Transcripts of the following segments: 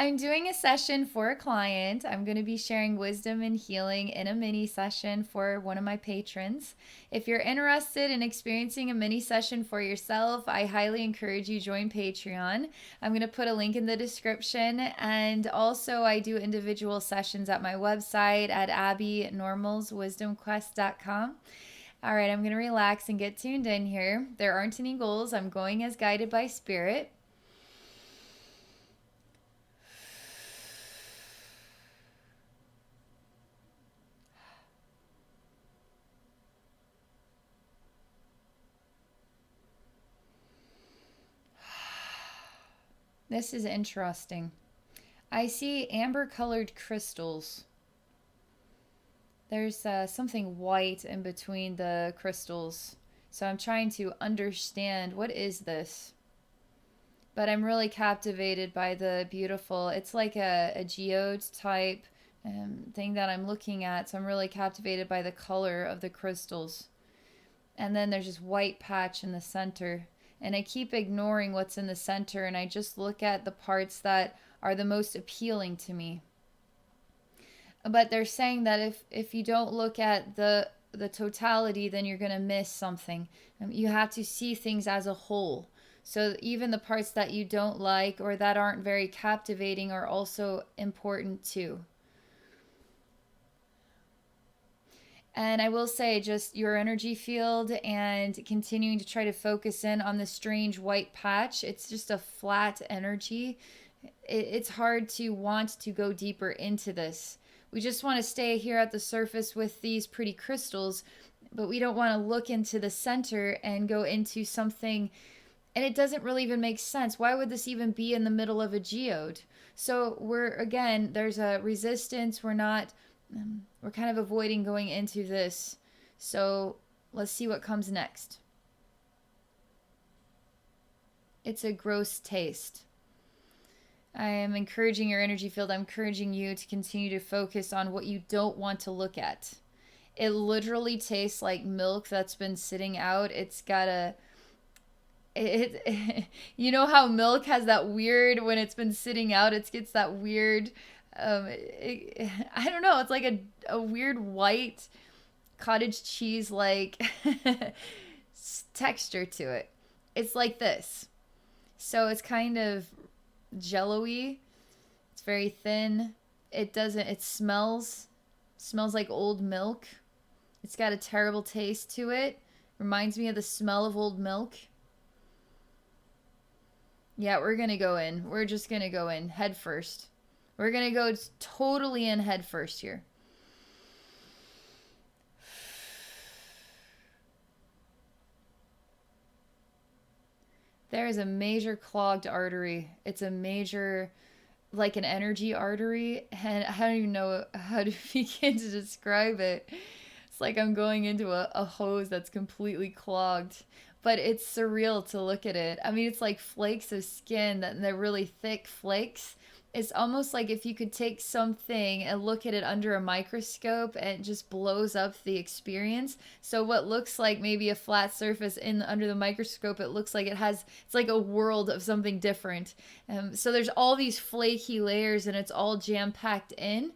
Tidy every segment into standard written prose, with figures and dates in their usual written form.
I'm doing a session for a client. I'm going to be sharing wisdom and healing in a mini session for one of my patrons. If you're interested in experiencing a mini session for yourself, I highly encourage you join Patreon. I'm going to put a link in the description, and also I do individual sessions at my website at abbeynormalswisdomquest.com. All right, I'm going to relax and get tuned in here. There aren't any goals. I'm going as guided by spirit. This is interesting. I see amber colored crystals. There's something white in between the crystals. So I'm trying to understand what is this. But I'm really captivated by the beautiful, it's like a geode type thing that I'm looking at. So I'm really captivated by the color of the crystals. And then there's this white patch in the center. And I keep ignoring what's in the center, and I just look at the parts that are the most appealing to me. But they're saying that if you don't look at the totality, then you're going to miss something. You have to see things as a whole. So even the parts that you don't like or that aren't very captivating are also important too. And I will say, just your energy field and continuing to try to focus in on the strange white patch. It's just a flat energy. It's hard to want to go deeper into this. We just want to stay here at the surface with these pretty crystals, but we don't want to look into the center and go into something. And it doesn't really even make sense. Why would this even be in the middle of a geode? So there's a resistance. We're kind of avoiding going into this. So let's see what comes next. It's a gross taste. I am encouraging your energy field. I'm encouraging you to continue to focus on what you don't want to look at. It literally tastes like milk that's been sitting out. It's got you know how milk has that weird, when it's been sitting out, it gets that weird I don't know, it's like a weird white cottage cheese like texture to it. It's like this. So it's kind of jello-y. It's very thin. It smells like old milk. It's got a terrible taste to it. Reminds me of the smell of old milk. Yeah, we're gonna go in. We're just gonna go in head first. We're going to go totally in head first here. There is a major clogged artery. It's a major, like an energy artery. And I don't even know how to begin to describe it. It's like I'm going into a hose that's completely clogged. But it's surreal to look at it. I mean, it's like flakes of skin, they're really thick flakes. It's almost like if you could take something and look at it under a microscope, and it just blows up the experience. So what looks like maybe a flat surface under the microscope, it looks like it's like a world of something different. So there's all these flaky layers, and it's all jam-packed in.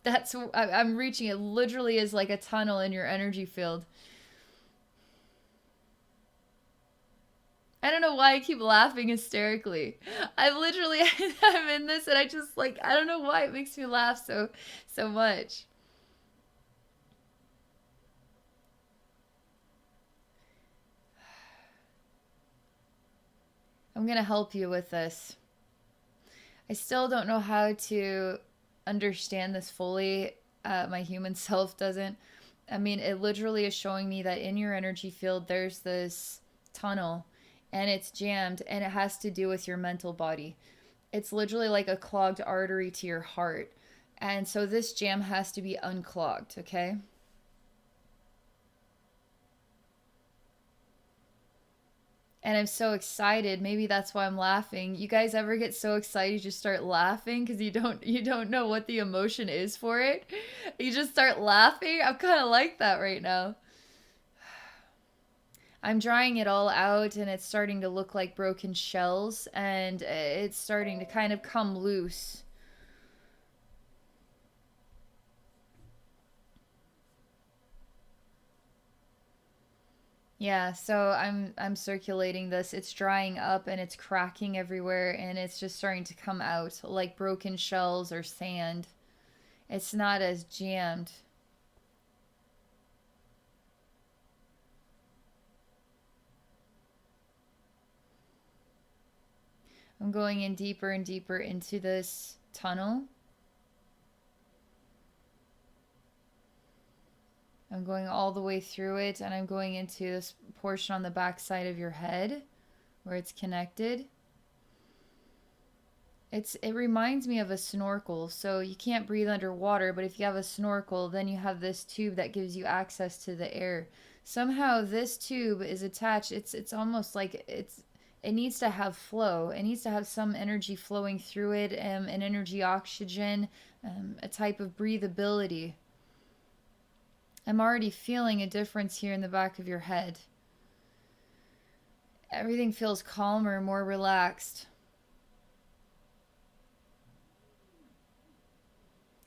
I'm reaching it. Literally is like a tunnel in your energy field. I don't know why I keep laughing hysterically. I'm in this, and I just like, I don't know why it makes me laugh so much. I'm going to help you with this. I still don't know how to understand this fully. My human self doesn't. I mean, it literally is showing me that in your energy field, there's this tunnel, and it's jammed, and it has to do with your mental body. It's literally like a clogged artery to your heart. And so this jam has to be unclogged, okay? And I'm so excited. Maybe that's why I'm laughing. You guys ever get so excited you just start laughing because you don't know what the emotion is for it? You just start laughing. I'm kind of like that right now. I'm drying it all out and it's starting to look like broken shells and it's starting to kind of come loose. Yeah, so I'm circulating this. It's drying up and it's cracking everywhere and it's just starting to come out like broken shells or sand. It's not as jammed. I'm going in deeper and deeper into this tunnel. I'm going all the way through it and I'm going into this portion on the back side of your head where it's connected. It reminds me of a snorkel. So you can't breathe underwater, but if you have a snorkel, then you have this tube that gives you access to the air. Somehow this tube is attached. It's almost like it needs to have flow. It needs to have some energy flowing through it, an energy oxygen, a type of breathability. I'm already feeling a difference here in the back of your head. Everything feels calmer, more relaxed.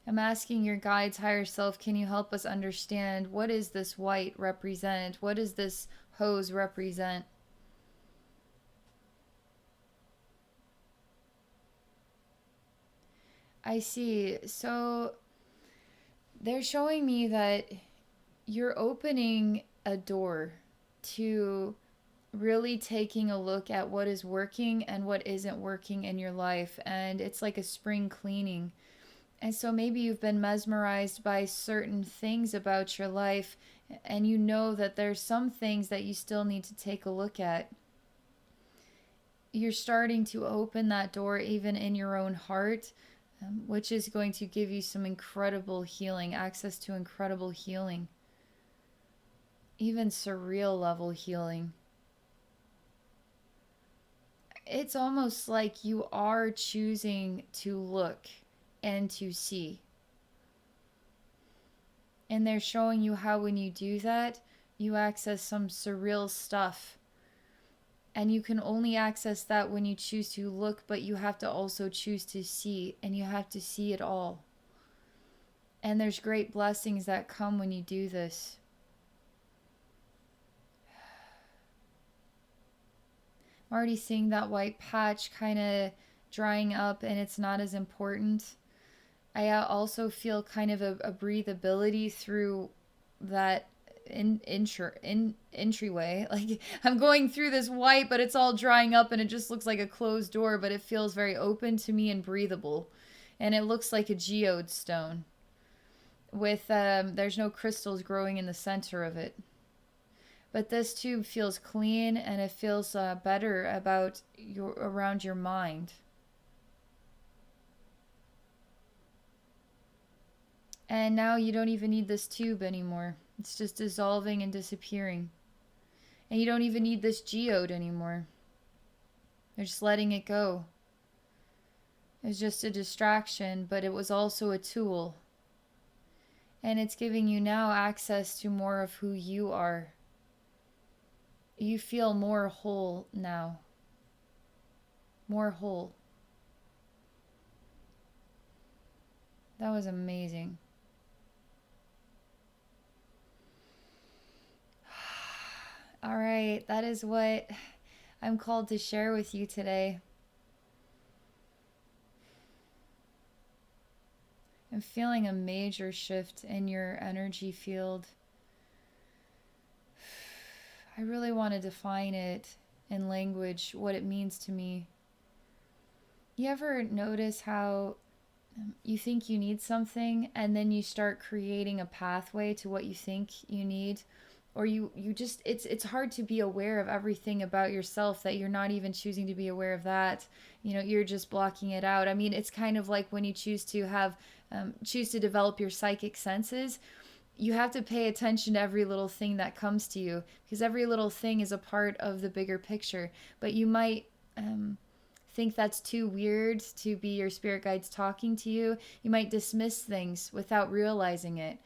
I'm asking your guides, higher self, can you help us understand what is this white represent? What does this hose represent? I see. So they're showing me that you're opening a door to really taking a look at what is working and what isn't working in your life. And it's like a spring cleaning. And so maybe you've been mesmerized by certain things about your life, and you know that there's some things that you still need to take a look at. You're starting to open that door even in your own heart, which is going to give you some incredible healing, access to incredible healing, even surreal level healing. It's almost like you are choosing to look and to see. And they're showing you how when you do that, you access some surreal stuff. And you can only access that when you choose to look, but you have to also choose to see, and you have to see it all. And there's great blessings that come when you do this. I'm already seeing that white patch kind of drying up, and it's not as important. I also feel kind of a breathability through that entryway. Like I'm going through this white, but it's all drying up and it just looks like a closed door, but it feels very open to me and breathable. And it looks like a geode stone with there's no crystals growing in the center of it. But this tube feels clean and it feels better about your around your mind. And now you don't even need this tube anymore. It's just dissolving and disappearing. And you don't even need this geode anymore. You're just letting it go. It was just a distraction, but it was also a tool. And it's giving you now access to more of who you are. You feel more whole now. More whole. That was amazing. All right, that is what I'm called to share with you today. I'm feeling a major shift in your energy field. I really want to define it in language, what it means to me. You ever notice how you think you need something and then you start creating a pathway to what you think you need? Or you just it's hard to be aware of everything about yourself that you're not even choosing to be aware of that. You're just blocking it out. I mean, it's kind of like when you choose to have choose to develop your psychic senses. You have to pay attention to every little thing that comes to you because every little thing is a part of the bigger picture. But you might think that's too weird to be your spirit guides talking to you. You might dismiss things without realizing it.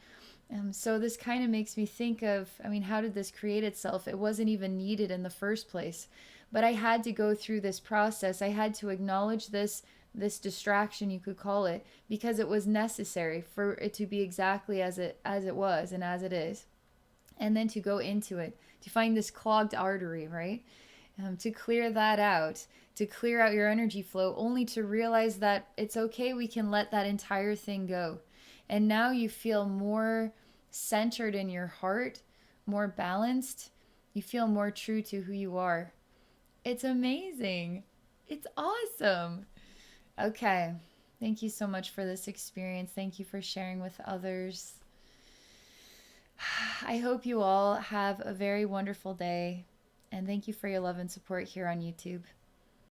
So this kind of makes me think of, I mean, how did this create itself? It wasn't even needed in the first place, but I had to go through this process. I had to acknowledge this distraction, you could call it, because it was necessary for it to be exactly as it was and as it is, and then to go into it, to find this clogged artery, right? To clear that out, to clear out your energy flow, only to realize that it's okay, we can let that entire thing go. And now you feel more centered in your heart, more balanced. You feel more true to who you are. It's amazing. It's awesome. Okay. Thank you so much for this experience. Thank you for sharing with others. I hope you all have a very wonderful day. And thank you for your love and support here on YouTube.